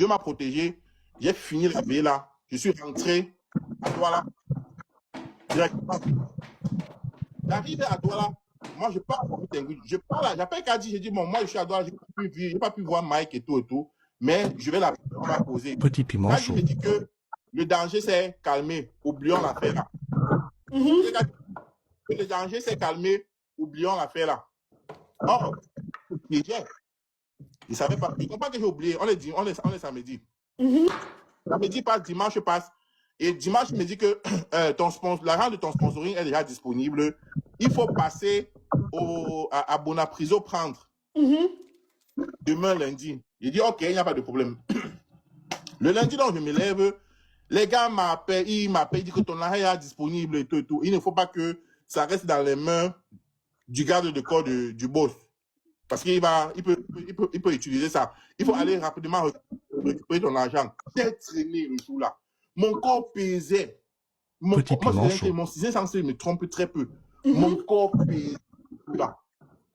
Dieu m'a protégé. J'ai fini la veille là. Je suis rentré à Douala. Directement. J'arrive à Douala. Moi, je parle je parle, j'appelle Kadi, j'ai dit, bon, moi, je suis à Douala, j'ai pas pu voir Mike et tout. Mais je vais la on va poser. Petit piment Kadi chaud. me dit que le danger s'est calmé. Oublions l'affaire là. Le danger s'est calmé. Oublions l'affaire là. Or, il ne savait pas. Il comprend que j'ai oublié. On est samedi. Samedi passe, dimanche passe. Et dimanche, il me dit que l'argent de ton sponsoring est déjà disponible. Il faut passer à Bonapriso prendre. Demain, lundi. Il dit, OK, il n'y a pas de problème. Le lundi, donc, je me lève. Les gars m'appellent, ils disent que ton argent est disponible et tout. Il ne faut pas que ça reste dans les mains du garde de corps du boss. Parce qu'il peut utiliser ça. Il faut aller rapidement récupérer ton argent. J'ai traîné le jour là. Mon corps pesait. Mon 600 me trompe très peu. Mon corps pesait là.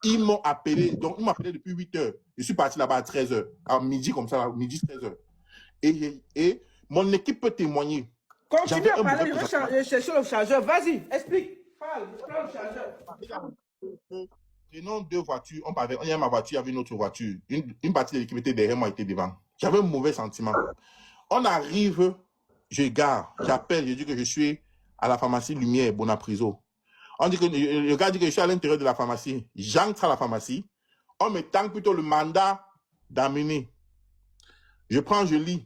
Ils m'ont appelé. Donc, ils m'ont appelé depuis 8 heures. Je suis parti là-bas à 13 heures. À midi comme ça, là, midi 13 heures. Et mon équipe peut témoigner. Continue à parler, je vais chercher le chargeur. Vas-y, explique. Parle, je prends le chargeur. Prenons 2 voitures. Il y a ma voiture, il y avait une autre voiture. Une partie de l'équipe était derrière moi, était devant. J'avais un mauvais sentiment. On arrive, je gare, j'appelle, je dis que je suis à la pharmacie Lumière, Bonapriso. On dit que le gars dit que je suis à l'intérieur de la pharmacie. J'entre à la pharmacie. On me tend plutôt le mandat d'amener. Je prends, je lis.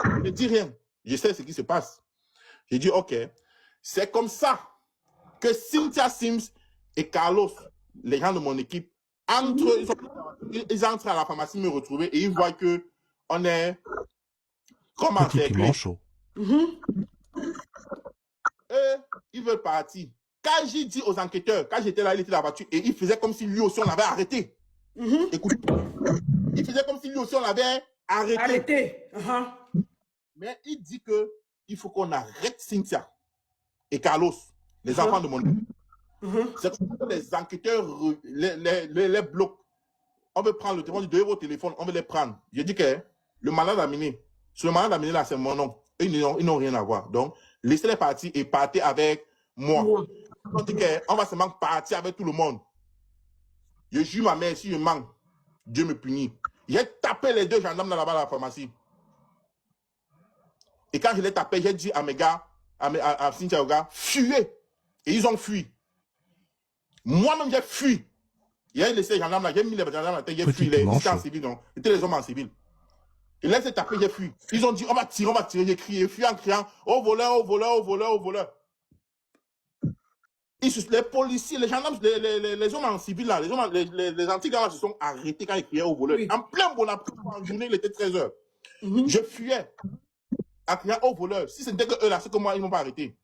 Je ne dis rien. Je sais ce qui se passe. Je dis, OK. C'est comme ça que Cynthia Sims et Carlos, les gens de mon équipe, ils entrent à la pharmacie me retrouver et ils voient que on est comme encerclés. Eux, ils veulent partir. Quand j'ai dit aux enquêteurs, quand j'étais là, il était dans la voiture et il faisait comme si lui aussi on l'avait arrêté. Écoute, il faisait comme si lui aussi on l'avait arrêté. Mais il dit que il faut qu'on arrête Cynthia et Carlos, les enfants de mon équipe. C'est comme ça que les enquêteurs les bloquent. On veut prendre le téléphone, de vos téléphones, on veut les prendre. J'ai dit que le malade d'amener, sur le malade d'amener là, c'est mon nom. Ils n'ont rien à voir. Donc, laissez-les partir et partez avec moi. On dit qu'on va seulement partir avec tout le monde. Je jure ma mère, si je manque, Dieu me punit. J'ai tapé les 2 gendarmes là-bas à la pharmacie. Et quand je les tapé, j'ai dit à mes gars, à Cynthia aux gars, fuyez. Et ils ont fui. Moi-même, j'ai fui. J'ai laissé les gendarmes là, j'ai mis les gendarmes là, j'ai fui. Les en civil, donc, c'était les hommes en civil. Et là, c'est tapé, j'ai fui. Ils ont dit, on va tirer. J'ai crié, fui en criant, au voleur, au voleur, au voleur, au voleur. Les policiers, les gendarmes, les hommes en civil là, les antiques là se sont arrêtés quand ils criaient au voleur. En plein Bonaparte, en journée, il était 13 heures. Je fuyais en criant au voleur. Si c'était que eux là, c'est que moi, ils ne m'ont pas arrêté.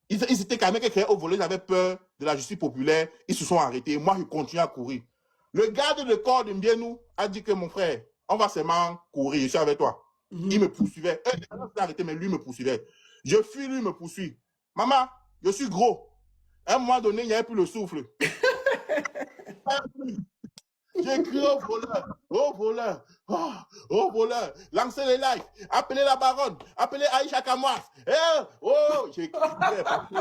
Ils étaient quand même qui criaient au voleur, ils avaient peur de la justice populaire, ils se sont arrêtés. Moi, je continue à courir. Le garde de corps de Mbienou a dit que mon frère, on va seulement courir, je suis avec toi. Il me poursuivait. Eux, ils s'est arrêté, mais lui me poursuivait. Je fuis, lui me poursuit. Maman, je suis gros. À un moment donné, il n'y avait plus le souffle. J'ai crié au voleur, au voleur, au voleur, lancez les likes, appelez la baronne, appelez Aïcha Kamwas. J'ai crié parce que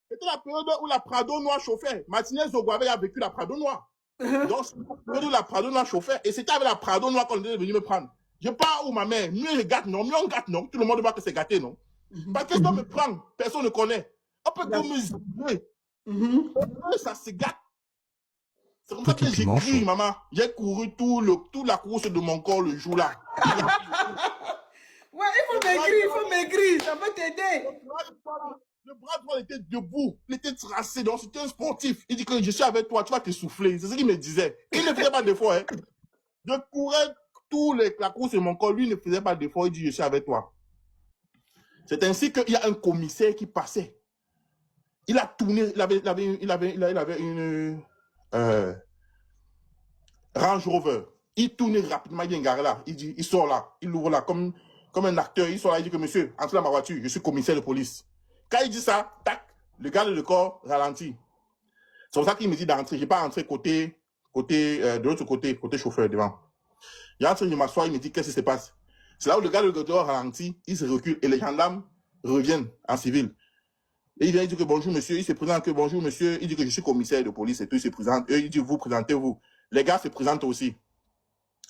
c'était la période où la Prado Noire chauffait. Martinez Zogouave a vécu la Prado Noire. Donc, c'est la période où la Prado Noire chauffait. Et c'était avec la Prado Noire qu'on était venu me prendre. Je pars où ma mère, mieux je gâte, non, mieux on gâte, non. Tout le monde voit que c'est gâté, non. Parce que si on me prend, personne ne connaît. On peut que me zouler. Ça se gâte. C'est comme ça que j'ai crié, maman. J'ai couru toute la course de mon corps le jour-là. Ouais, il faut maigrir, ça peut t'aider. Le bras droit était debout, il était tracé, donc c'était un sportif. Il dit que je suis avec toi, tu vas t'essouffler. C'est ce qu'il me disait. Il ne faisait pas d'effort. Hein. Je courais la course de mon corps, lui ne faisait pas d'effort, il dit je suis avec toi. C'est ainsi qu'il y a un commissaire qui passait. Il a tourné, il avait une Range Rover. Il tourne rapidement, il vient garer là. Il dit, il sort là, il ouvre là, comme un acteur. Il sort là, il dit que monsieur, entrez dans ma voiture, je suis commissaire de police. Quand il dit ça, tac, le garde de corps ralentit. C'est pour ça qu'il me dit d'entrer. Je n'ai pas entré de l'autre côté, côté chauffeur devant. Il est en train de m'asseoir, il me dit qu'est-ce qui se passe. C'est là où le gars de dehors ralentit, il se recule et les gendarmes reviennent en civil. Et il vient, il dit que bonjour monsieur, il se présente que bonjour monsieur, il dit que je suis commissaire de police et tout, il se présente. Eux, il dit vous présentez-vous. Les gars se présentent aussi.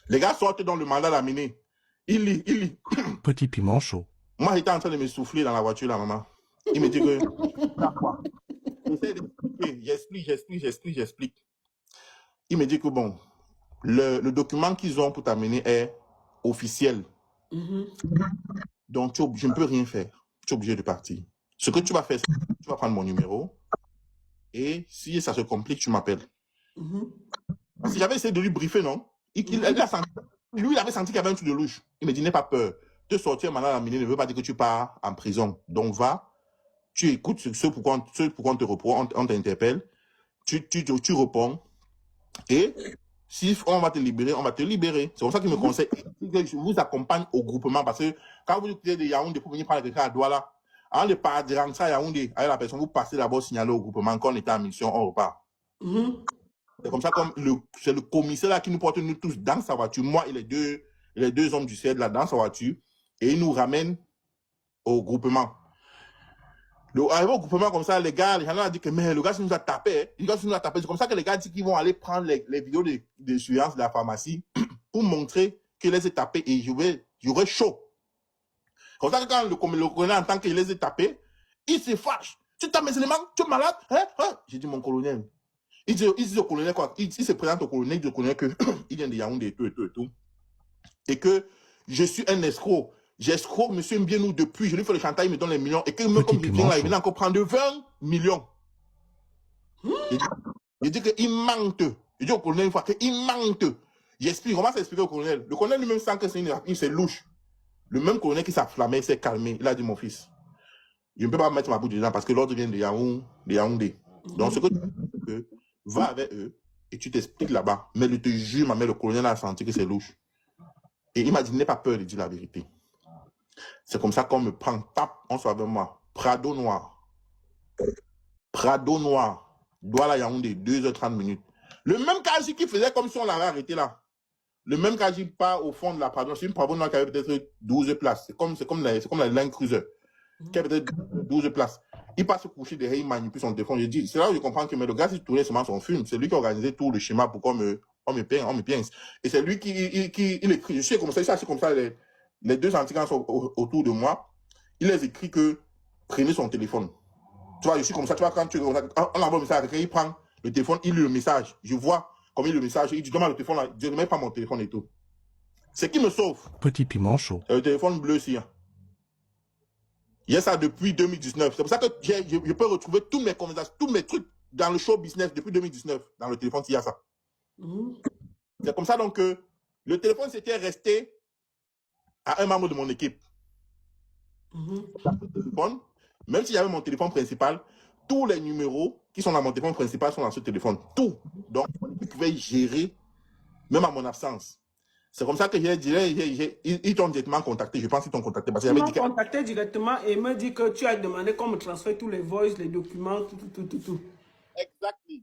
Les gars sortent dans le mandat d'amener. Il lit. Petit piment chaud. Moi, j'étais en train de me souffler dans la voiture, là, maman. Il me dit que... J'explique. Il me dit que bon, le document qu'ils ont pour t'amener est officiel. Donc, je ne peux rien faire. Tu es obligé de partir. Ce que tu vas faire, c'est que tu vas prendre mon numéro et si ça se complique, tu m'appelles. Si j'avais essayé de lui briefer, non? Lui, il avait senti qu'il y avait un truc de louche. Il me dit, n'aie pas peur. Te sortir maintenant à la mine ne veut pas dire que tu pars en prison. Donc, va, tu écoutes ce pourquoi on te reprend, on t'interpelle, tu réponds et si on va te libérer, on va te libérer. C'est pour ça qu'il me conseille. Je vous accompagne au groupement parce que quand vous êtes de Yaoundé pour venir prendre quelqu'un à Douala, avant de partir à Yaoundé avec la personne, vous passez d'abord signaler au groupement qu'on était en mission, on repart. C'est comme ça, comme c'est le commissaire là qui nous porte nous tous dans sa voiture, moi et les deux hommes du CED là dans sa voiture, et il nous ramène au groupement. Arrivé au groupement comme ça, les gens ont dit que mais le gars nous a tapé. C'est comme ça que les gars disent qu'ils vont aller prendre les vidéos de surveillance de la pharmacie pour montrer qu'il les a tapés et j'aurais chaud. Comme ça que quand le colonel entend qu'il les a tapés, il se fâche. Tu tapes mes éléments, tu es malade, hein? J'ai dit mon colonel. Il dit au colonel quoi? Il se présente au colonel, il dit au colonel qu'il vient de Yaoundé et tout. Et que je suis un escroc. J'escroque monsieur Mbienou depuis, je lui fais le chantage, il me donne les millions. Et que même comme il vient là, il vient encore prendre 20 millions. Il dit qu'il manque. Il dit au colonel une fois qu'il manque. J'explique, comment s'expliquer au colonel? Le colonel lui-même sent que c'est louche. Le même colonel qui s'afflammait, s'est calmé. Il a dit, mon fils, je ne peux pas mettre ma bouche dedans parce que l'ordre vient de Yaoundé. Donc, ce que tu fais, c'est que va avec eux et tu t'expliques là-bas. Mais je te jure, ma mère, le colonel a senti que c'est louche. Et il m'a dit, n'aie pas peur de dire la vérité. C'est comme ça qu'on me prend, tape, on soit avec moi. Prado Noir, Douala Yaoundé, 2h30. Le même Kaji qui faisait comme si on l'avait arrêté là. Le même Kaji pas au fond de la Prado. C'est une Prado Noir qui avait peut-être 12 places. C'est comme la Land Cruiser, qui avait peut-être 12 places. Il passe se coucher derrière, il manipule son téléphone. Je dis, c'est là où je comprends que mais le gars, il tournait seulement son film. C'est lui qui organisait tout le schéma pour qu'on me pince. Et c'est lui qui écrit. Je sais comme ça, c'est comme ça. Les deux antigans sont autour de moi. Il les écrit que prenez son téléphone. Tu vois, je suis comme ça. Tu vois, quand on envoie un message à quelqu'un, il prend le téléphone, il lit le message. Je vois comme il lit le message. Il dit, donne-moi le téléphone là. Je ne mets pas mon téléphone et tout. C'est qui me sauve. Petit piment chaud. Le téléphone bleu aussi. Hein. Il y a ça depuis 2019. C'est pour ça que je peux retrouver tous mes conversations, tous mes trucs dans le show business depuis 2019. Dans le téléphone, s'il y a ça. C'est comme ça donc que le téléphone s'était resté à un membre de mon équipe. Même s'il y avait mon téléphone principal, tous les numéros qui sont dans mon téléphone principal sont dans ce téléphone. Tout. Donc, ils pouvaient gérer, même à mon absence. C'est comme ça que ils t'ont directement contacté. Je pense qu'ils t'ont contacté. Parce ils m'ont contacté directement et me dit que tu as demandé qu'on me transfère tous les voices, les documents, tout. Exactement.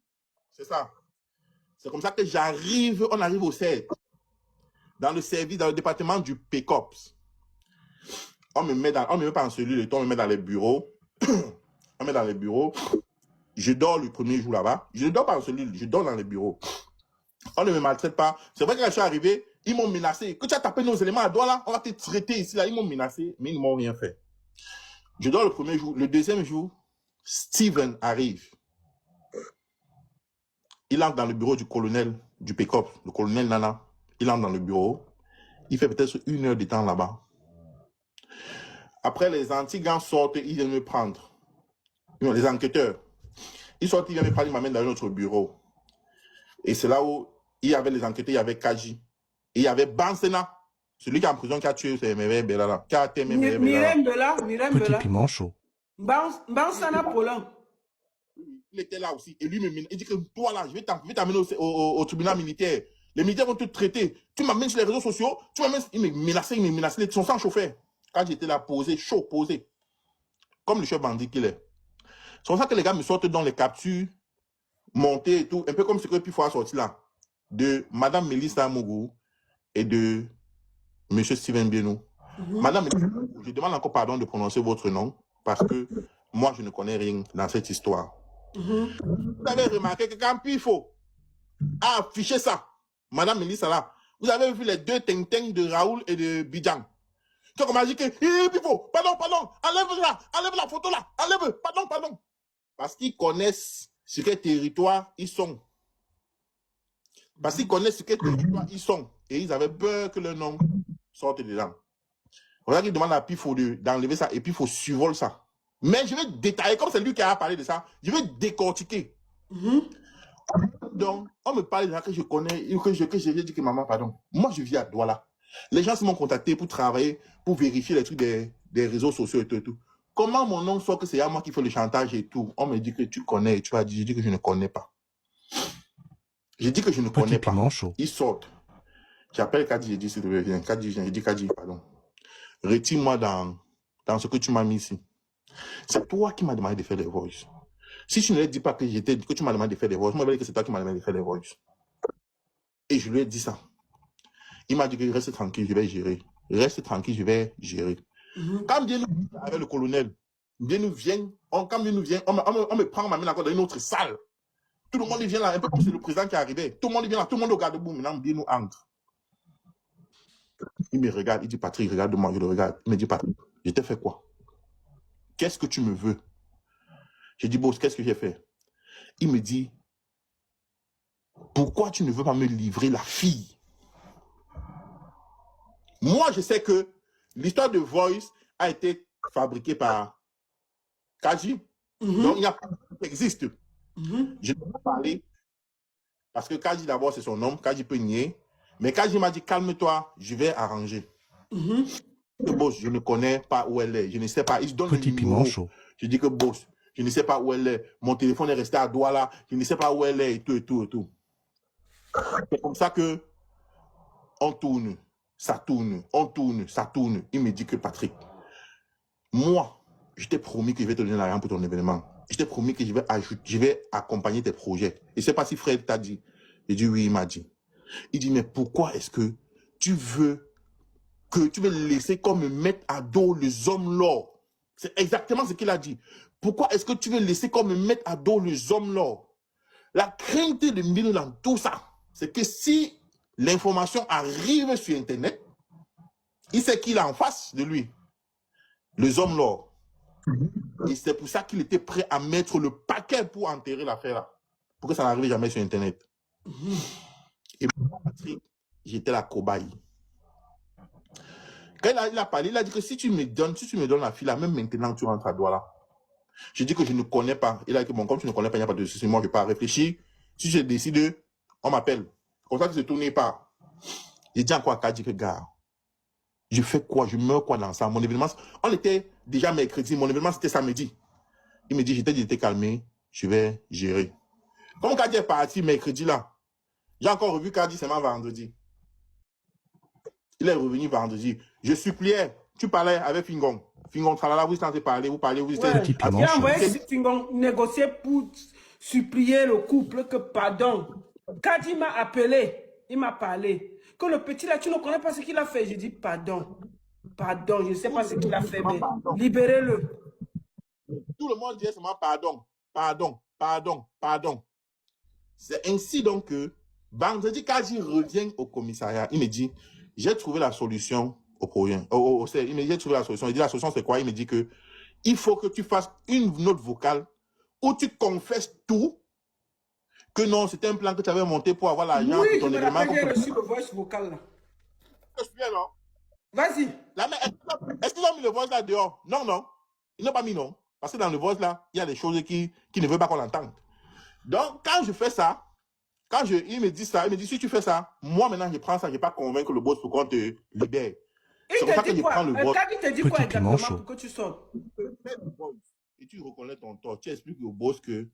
C'est ça. C'est comme ça que on arrive au CED. Dans le service, dans le département du PECOPS. On me met pas en cellule, on me met dans les bureaux. On me met dans les bureaux. Je dors le premier jour là-bas. Je ne dors pas en cellule, je dors dans les bureaux. On ne me maltraite pas. C'est vrai que quand je suis arrivé, ils m'ont menacé. Que tu as tapé nos éléments à Douala, on va te traiter ici, là. Ils m'ont menacé, mais ils ne m'ont rien fait. Je dors le premier jour. Le deuxième jour, Steven arrive. Il entre dans le bureau du colonel du PECOPS, le colonel Nana. Il entre dans le bureau. Il fait peut-être 1 heure de temps là-bas. Après, les antigans sortent, ils viennent me prendre. Les enquêteurs. Ils sortent, ils viennent me prendre, ils m'amènent dans notre bureau. Et c'est là où il y avait les enquêteurs, il y avait Kaji. Et il y avait Bansena, celui qui est en prison, qui a tué Mirem Bella. Mirem Bella. Petit piment chaud. Bansena Paulin. Il était là aussi. Et lui me il dit que toi là, je vais t'amener au tribunal militaire. Les militaires vont te traiter. Tu m'amènes sur les réseaux sociaux. Il me menaçait. Son sang chauffait. Quand j'étais là, posé. Comme le chef bandit qu'il est. C'est pour ça que les gars me sortent dans les captures, montées et tout. Un peu comme ce que Pifo a sorti là. De Madame Mélissa Mougou et de M. Steven Bienou. Madame, je demande encore pardon de prononcer votre nom parce que moi, je ne connais rien dans cette histoire. Vous avez remarqué que quand Pifo a affiché ça, Madame Mélissa là, vous avez vu les deux ting-ting de Raoul et de Bidjan. Tu as dit que, Pifo, pardon, enlève la photo là, enlève, pardon. Parce qu'ils connaissent sur quel territoire ils sont. Parce qu'ils connaissent sur quel territoire ils sont. Et ils avaient peur que leur nom sorte dedans. Voilà qu'ils demandent à Pifo d'enlever ça et Pifo survole ça. Mais je vais détailler, comme c'est lui qui a parlé de ça, je vais décortiquer. Donc, on me parle de ça que je connais, que j'ai dit que maman, pardon. Moi, je vis à Douala. Les gens m'ont contacté pour travailler, pour vérifier les trucs des réseaux sociaux et tout. Comment mon nom soit que c'est à moi qui fais le chantage et tout? On me dit que tu connais et tu as dit, je dis que je ne connais pas. J'ai dit que je ne connais pas. Ils sortent. J'appelle Kadi, j'ai dit s'il te plaît, viens. Kadi vient, j'ai dit Kadi, pardon. Retire-moi dans ce que tu m'as mis ici. C'est toi qui m'as demandé de faire des voices. Si tu ne lui dis pas que tu m'as demandé de faire des voices, moi je vais dire que c'est toi qui m'as demandé de faire des voices. Et je lui ai dit ça. Il m'a dit que reste tranquille, je vais gérer. Reste tranquille, je vais gérer. Quand Bienou avec le colonel, Bienou vient, on me prend, on m'amène encore dans une autre salle. Tout le monde vient là, un peu comme c'est le président qui est arrivé. Tout le monde vient là, tout le monde regarde debout. Maintenant, Bienou entre. Il me regarde, il dit Patrick, regarde-moi, je le regarde. Il me dit Patrick, je t'ai fait quoi? Qu'est-ce que tu me veux? J'ai dit, boss, qu'est-ce que j'ai fait? Il me dit, pourquoi tu ne veux pas me livrer la fille? Moi, je sais que l'histoire de Voice a été fabriquée par Kaji. Donc, il n'y a pas qui existe. Je ne peux pas parler parce que Kaji, d'abord, c'est son nom. Kaji peut nier. Mais Kaji m'a dit, calme-toi, je vais arranger. Boss, je ne connais pas où elle est. Je ne sais pas. Il se donne le numéro. Je dis que boss, je ne sais pas où elle est. Mon téléphone est resté à Douala. Je ne sais pas où elle est et tout. C'est comme ça que on tourne, ça tourne, on tourne, ça tourne. Il me dit que Patrick, moi, je t'ai promis que je vais te donner l'argent pour ton événement. Je t'ai promis que je vais accompagner tes projets. Et je ne sais pas si Fred t'a dit. J'ai dit oui, il m'a dit. Il dit, mais pourquoi est-ce que tu veux laisser comme me mettre à dos les hommes là? C'est exactement ce qu'il a dit. Pourquoi est-ce que tu veux laisser comme me mettre à dos les hommes là? La crainte de Mbino dans tout ça, c'est que si l'information arrive sur Internet, il sait qu'il a en face de lui les hommes là. Et c'est pour ça qu'il était prêt à mettre le paquet pour enterrer l'affaire là. Pour que ça n'arrive jamais sur Internet. Et moi, Patrick, j'étais la cobaye. Quand il a parlé, il a dit que si tu me donnes la fille là, même maintenant tu rentres à Douala. Je dis que je ne connais pas. Il a dit que bon, comme tu ne connais pas, il n'y a pas de souci. Moi, je ne vais pas réfléchir. Si je décide, on m'appelle. Comme ça, que je ne tourne pas. J'ai dit encore à Kadi que gars, je fais quoi? Je meurs quoi dans ça? Mon événement, on était déjà mercredi. Mon événement, c'était samedi. Il me dit, j'étais dit, calmé. Je vais gérer. Comme Kadi est parti mercredi là, j'ai encore revu Kadi seulement vendredi. Il est revenu vendredi. Je suppliais. Tu parlais avec Fingon. Fingon, tralala, vous étiez parlé, vous parlez, vous étiez... Il a envoyé Fingon négocier pour supplier le couple que pardon. Kadi m'a appelé, il m'a parlé. Que le petit là, tu ne connais pas ce qu'il a fait. Je dis pardon. Pardon, je ne sais pas ce qu'il a fait, mais libérez-le. Tout le monde dit seulement pardon, pardon, pardon, pardon. C'est ainsi donc que vendredi, Kadi revient au commissariat. Il me dit, j'ai trouvé la solution au problème. Il me dit, j'ai trouvé la solution. Il dit, la solution, c'est quoi? Il me dit que il faut que tu fasses une note vocale où tu confesses tout. Que non, c'était un plan que tu avais monté pour avoir l'argent pour ton événement. Oui, j'ai reçu le voice vocal là. Je suis bien, non? Vas-y. Est-ce qu'ils ont mis le voice là dehors? Non, non. Ils n'ont pas mis non. Parce que dans le voice là, il y a des choses qui ne veulent pas qu'on l'entende. Donc, quand je fais ça, il me dit ça, il me dit, si tu fais ça, moi maintenant je prends ça, je ne vais pas convaincre le boss pour qu'on te libère. Il te dit quoi? Kadi te dit quoi exactement pour que tu sortes? Et tu reconnais ton tort. Tu expliques au boss que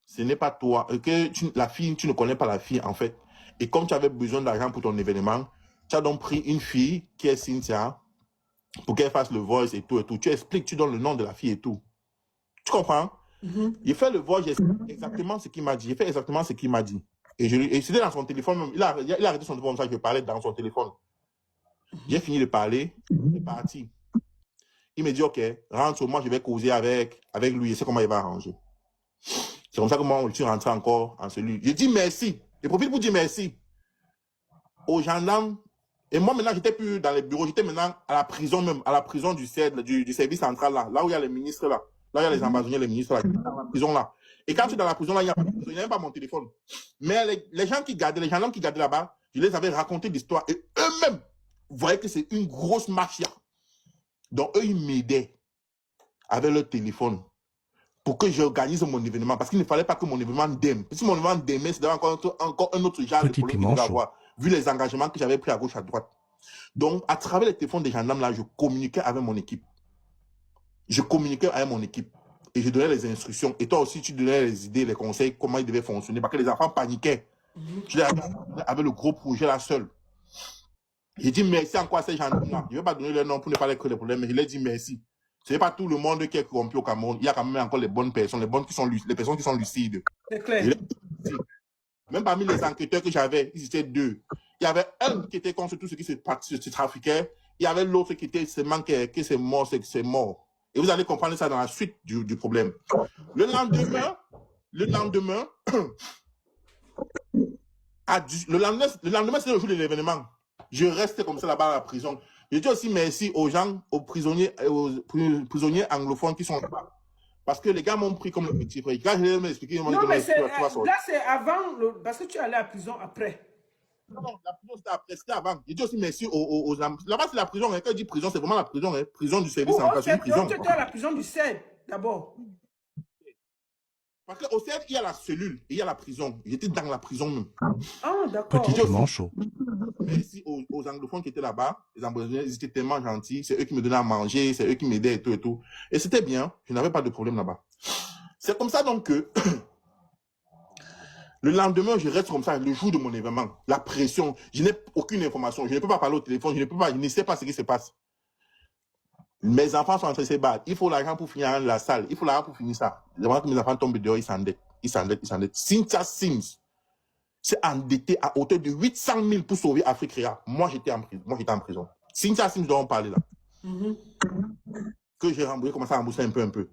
ce n'est pas toi, que la fille, tu ne connais pas la fille en fait. Et comme tu avais besoin d'argent pour ton événement, tu as donc pris une fille qui est Cynthia pour qu'elle fasse le voice et tout et tout. Tu expliques, tu donnes le nom de la fille et tout. Tu comprends? Il fait le voice, j'explique exactement ce qu'il m'a dit. Il fait exactement ce qu'il m'a dit. Et c'était dans son téléphone même. Il a arrêté son téléphone comme ça, je parlais dans son téléphone. J'ai fini de parler, il est parti. Il me dit, OK, rentre, moi je vais causer avec lui, je sais comment il va arranger. C'est comme ça que moi, je suis rentré encore en cellule. J'ai dit merci. Je profite pour dire merci aux gendarmes. Et moi, maintenant, j'étais plus dans les bureaux, j'étais maintenant à la prison même, à la prison du service central là où il y a les ministres là où il y a les ambassadeurs, les ministres là, dans la prison là. Et quand je suis dans la prison là, il n'y a pas de prison, il n'y a même pas mon téléphone. Mais les gens qui gardaient, les gendarmes qui gardaient là-bas, je les avais raconté l'histoire et eux-mêmes voyaient que c'est une grosse mafia. Donc, eux, ils m'aidaient avec leur téléphone pour que j'organise mon événement. Parce qu'il ne fallait pas que mon événement dème. Si mon événement démait, c'est encore un autre genre de problème que je vais avoir, vu les engagements que j'avais pris à gauche, à droite. Donc, à travers les téléphones des gendarmes, là, je communiquais avec mon équipe. Je communiquais avec mon équipe. Et je donnais les instructions. Et toi aussi, tu donnais les idées, les conseils, comment ils devaient fonctionner. Parce que les enfants paniquaient. Je les avais avec le gros projet là seul. J'ai dit merci encore à ces gendarmes-là. Je ne vais pas donner leur nom pour ne pas les créer des problèmes, mais je leur ai dit merci. Ce n'est pas tout le monde qui est corrompu au Cameroun. Il y a quand même encore les bonnes personnes, les personnes qui sont lucides. C'est clair. Même parmi les enquêteurs que j'avais, ils étaient deux. Il y avait un qui était contre tout ce qui se trafiquait. Il y avait l'autre qui était seulement que c'est mort, c'est mort. Et vous allez comprendre ça dans la suite du problème. Le lendemain, le lendemain, c'est le jour de l'événement. Je reste comme ça là-bas à la prison. Je dis aussi merci aux gens, aux prisonniers anglophones qui sont là-bas. Parce que les gars m'ont pris comme le petit frère. Quand je les ai expliqué, ils m'ont dit non, mais là, c'est avant, parce que tu es allé à la prison après. Non, la prison, c'était après, c'était avant. Je dis aussi merci aux là-bas, c'est la prison. Quand je dis prison, c'est vraiment la prison. Prison du service en place. Donc, tu étais à la prison du CED, d'abord. Parce qu'au CED, il y a la cellule et il y a la prison. J'étais dans la prison même. Ah, d'accord. Petit manchot. Merci aux anglophones qui étaient là-bas. Les ambassadeurs, ils étaient tellement gentils. C'est eux qui me donnaient à manger, c'est eux qui m'aidaient et tout et tout. Et c'était bien. Je n'avais pas de problème là-bas. C'est comme ça donc que le lendemain, je reste comme ça, le jour de mon événement. La pression, je n'ai aucune information. Je ne peux pas parler au téléphone, je ne sais pas ce qui se passe. Mes enfants sont en train de se battre. Il faut l'argent pour finir la salle. Il faut l'argent pour finir ça. Avant que mes enfants tombent dehors, ils s'endettent. Cynthia Sims s'est endettée à hauteur de 800 000 pour sauver Afrique Réa. Moi, j'étais en prison. Cynthia Sims dont on parlait là. Que j'ai remboursé, commencé à rembourser un peu.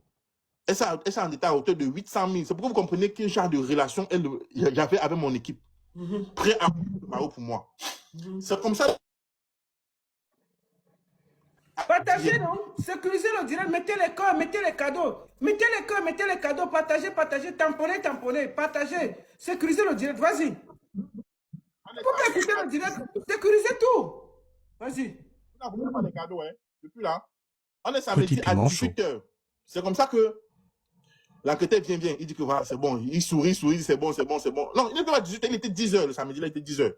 Elle s'est endettée à hauteur de 800 000. C'est pour que vous compreniez quel genre de relation j'avais avec mon équipe. Prêt à pour moi. C'est comme ça. Partagez, non? Sécurisez le direct, mettez les cœurs, mettez les cadeaux. Mettez les cœurs, mettez les cadeaux, partagez, tamponnez, partagez. Sécurisez le direct, vas-y. Pourquoi écouter le direct? Sécurisez tout. Vas-y. Vous n'avez pas les cadeaux, hein? Depuis là, on est samedi à 18h. C'est comme ça que l'enquêteur vient, il dit que voilà, c'est bon. Il sourit, c'est bon. Non, il n'était pas 18h, il était 10h le samedi, là, il était 10h.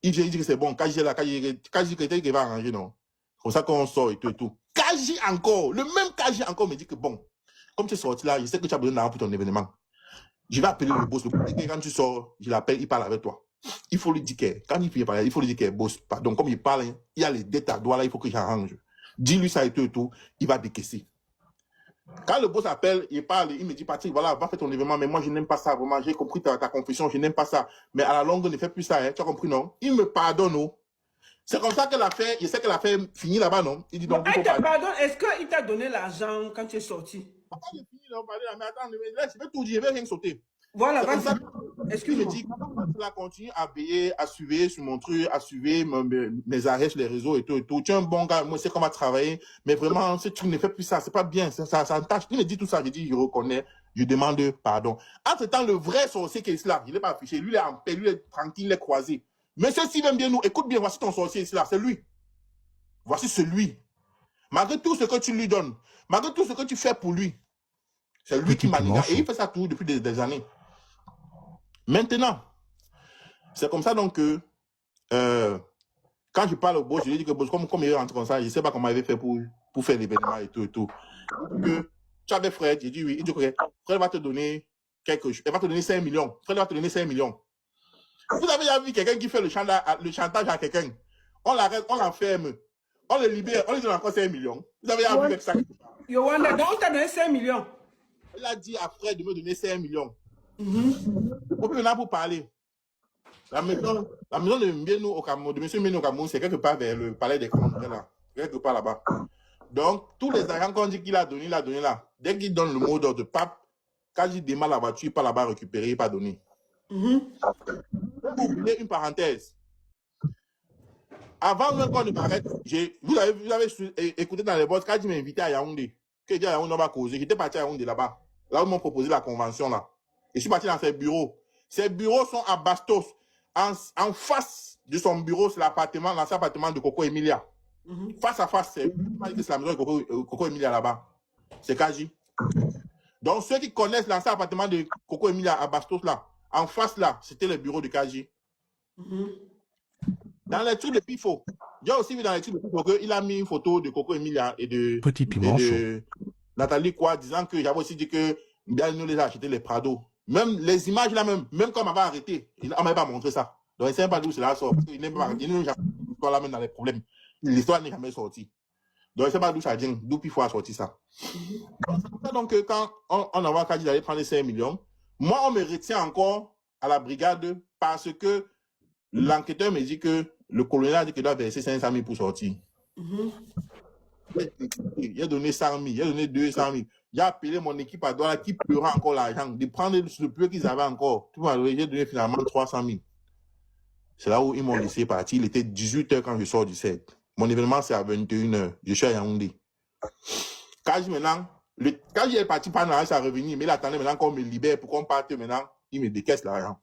Il vient, il dit que c'est bon. Kaji est là, Kaji qu'il va arranger, non? Comme ça qu'on sort et tout. Kaji encore, le même Kaji encore me dit que bon, comme tu es sorti là, je sais que tu as besoin d'argent pour ton événement. Je vais appeler le boss. Quand tu sors, je l'appelle, il parle avec toi. Il faut lui dire que, quand il parle, il faut lui dire que boss, pardon, comme il parle, il y a les dettes à doigts là, il faut que j'arrange. Dis-lui ça et tout, il va décaisser. Quand le boss appelle, il parle, il me dit, Patrick, voilà, va faire ton événement, mais moi je n'aime pas ça, vraiment, j'ai compris ta confession, je n'aime pas ça. Mais à la longue, ne fais plus ça, hein, tu as compris, non? Il me pardonne, non? C'est comme ça que l'affaire, je sais que l'affaire finit là-bas, non? Il dit donc. Il te pardonne, est-ce qu'il t'a donné l'argent quand tu es sorti? J'ai fini, non, mais attends, je vais tout dire, je vais rien sauter. Voilà, vas-y. Excuse-moi. Il me dit, quand tu continues à payer, à suivre sur mon truc, à suivre mes arrêts sur les réseaux et tout. Tu es un bon gars, moi, je sais qu'on va travailler, mais vraiment, ce truc ne fait plus ça, c'est pas bien, ça entache. Il me dit tout ça, je dis, je reconnais, je demande pardon. Entre-temps, le vrai sorcier qui est là, il n'est pas affiché, lui, il est en paix, lui, il est tranquille, il est croisé. Monsieur Steven bien nous, écoute bien, voici ton sorcier ici là, c'est lui. Voici celui. Malgré tout ce que tu lui donnes, malgré tout ce que tu fais pour lui, c'est lui qui manipule. Et il fait ça tout depuis des années. Maintenant, c'est comme ça donc que quand je parle au boss, je lui dis que boss, comme il est rentré comme ça, je ne sais pas comment il avait fait pour faire l'événement et tout. Que tu avais Fred, j'ai dit oui. Il dit que Fred va te donner quelque chose. Il va te donner 5 millions. Fred va te donner 5 millions. Vous avez déjà vu quelqu'un qui fait le chantage à quelqu'un? On l'arrête, on l'enferme, on le libère, on lui donne encore 5 millions. Vous avez déjà vu avec ça? Yowanda, donc tu as donné 5 millions. Il a dit à Fred de me donner 5 millions. On peut venir pour parler. La maison de Mbienou au Cameroun, de M. Mbienou au Cameroun, c'est quelque part vers le palais des Congrès, là. Quelque part là-bas. Donc, tous les argents qu'on dit qu'il a donné là. Dès qu'il donne le mot d'ordre de pape, quand il démarre la voiture, il part là-bas récupérer, il pas donner. Pour oublier une parenthèse. Avant même qu'on ne m'arrête, vous avez écouté dans les boss, quand il m'a invité à Yaoundé, que j'ai dit à Yaoundé, on va causer. J'étais parti à Yaoundé là-bas. Là où ils m'ont proposé la convention là. Et je suis parti dans ses bureaux. Ces bureaux sont à Bastos. En face de son bureau, c'est l'appartement, l'ancien appartement de Coco Emilia. Face à face, c'est la maison de Coco Emilia là-bas. C'est Kaji. Donc, ceux qui connaissent l'ancien appartement de Coco Emilia à Bastos là, en face là, c'était le bureau de Kaji. Dans les trucs de Pifo, j'ai aussi vu dans les trucs de Pifo qu'il a mis une photo de Coco Emilia et de, Petit piment de Nathalie quoi, disant que j'avais aussi dit que bien nous les a acheté les Prado. Même les images là, même quand on m'avait arrêté, on ne m'avait pas montré ça. Donc, il ne sait pas d'où cela sort. Parce qu'il n'est pas arrêté. Il n'a jamais l'histoire là même dans les problèmes. L'histoire n'est jamais sortie. Donc, il ne sait pas d'où ça vient, d'où Pifo a sorti ça. Donc, quand on envoie Kaji d'aller prendre les 5 millions, moi, on me retient encore à la brigade parce que l'enquêteur me dit que le colonel a dit qu'il doit verser 500 000 pour sortir. Il a donné 100 000, il a donné 200 000. J'ai appelé mon équipe à Douala qui pleurait encore l'argent, de prendre le peu qu'ils avaient encore. J'ai donné finalement 300 000. C'est là où ils m'ont laissé partir. Il était 18 h quand je sors du set. Mon événement, c'est à 21 h. Je suis à Yaoundé. Quand il est parti pendant ça revenu, mais il attendait maintenant qu'on me libère pour qu'on parte maintenant, il me décaisse l'argent.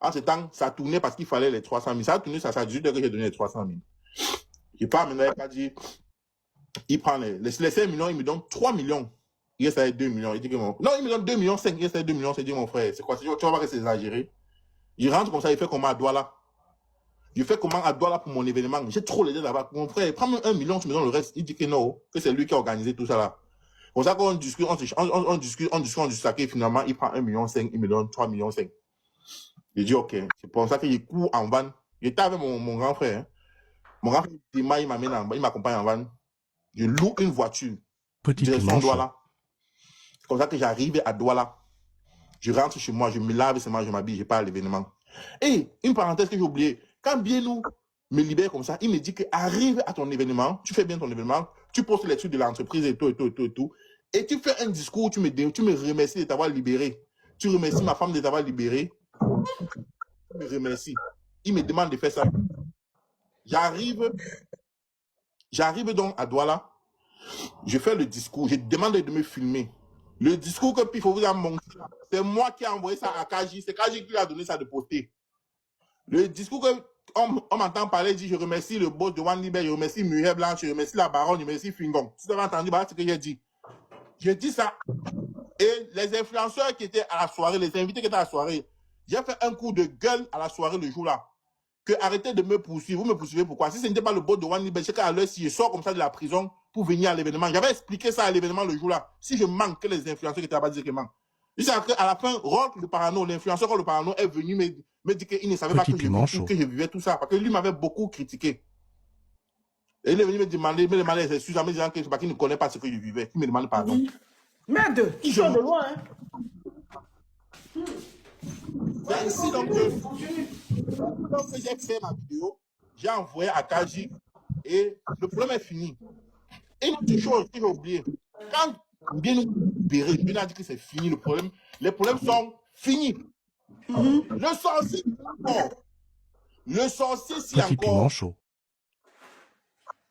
En ce temps, ça tournait parce qu'il fallait les 300 000. Ça a tourné, ça a 18 h que j'ai donné les 300 000. Je pars maintenant, il a dit, il prend les 5 millions, il me donne 3 millions. Il reste avec 2 millions. Il dit que non, il me donne 2 millions 5, il reste avec 2 millions. C'est dit, mon frère, c'est quoi? Tu vas voir que c'est exagéré. Je rentre comme ça, il fait comment à Douala. Je fais comment à Douala pour mon événement. J'ai trop les deux là-bas. Mon frère, prends-moi 1 million, tu me donnes le reste. Il dit que non, que c'est lui qui a organisé tout ça là. Comme ça, qu'on discute, on discute, et finalement, il prend 1 million 5, il me donne 3 millions 5. J'ai dit, ok. C'est pour ça que je cours en van. J'étais avec mon grand frère. Hein. Mon grand frère, il m'amène en van, il m'accompagne en van. Je loue une voiture. Petit direction piment Douala. C'est comme ça que j'arrive à Douala. Je rentre chez moi, je me lave seulement, je m'habille, je pars à l'événement. Et une parenthèse que j'ai oubliée. Quand Bienou me libère comme ça, il me dit que arrive à ton événement, tu fais bien ton événement, tu postes les trucs de l'entreprise et tout. Et tu fais un discours, tu me remercies de t'avoir libéré. Tu remercies ma femme de t'avoir libéré. Tu me remercies. Il me demande de faire ça. J'arrive donc à Douala. Je fais le discours. Je demande de me filmer. Le discours que Pifo vous a montré, c'est moi qui ai envoyé ça à Kaji. C'est Kaji qui lui a donné ça de poster. Le discours qu'on m'entend parler, dit je remercie le boss de One Liber, je remercie Muhet Blanche, je remercie la baronne, je remercie Fingon. Si vous avez entendu, c'est ce que j'ai dit. J'ai dit ça. Et les influenceurs qui étaient à la soirée, les invités qui étaient à la soirée, j'ai fait un coup de gueule à la soirée le jour-là. Que arrêtez de me poursuivre. Vous me poursuivez pourquoi? Si ce n'était pas le boss de One Liber, c'est qu'à l'heure, si je sors comme ça de la prison pour venir à l'événement, j'avais expliqué ça à l'événement le jour-là. Si je manque, que les influenceurs qui étaient là-bas disaient que je manque. Jusqu'à la fin, Rock le parano, l'influenceur Rock le parano est venu me dire qu'il ne savait pas que je vivais tout ça. Parce que lui m'avait beaucoup critiqué. Et il est venu me demander des excuses en me disant que c'est parce qu'il ne connaît pas ce que je vivais. Il me demande pardon. Merde, tu sors de loin, hein. C'est ici donc que j'ai fait ma vidéo, j'ai envoyé à Kaji et le problème est fini. Et une autre chose que j'ai oublié, quand bien nous libérer, bien a dit que c'est fini le problème, les problèmes sont finis. Le sorcier, si encore,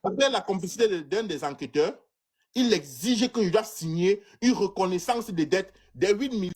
après la complicité d'un des enquêteurs, il exige que je dois signer une reconnaissance des dettes des 8 millions.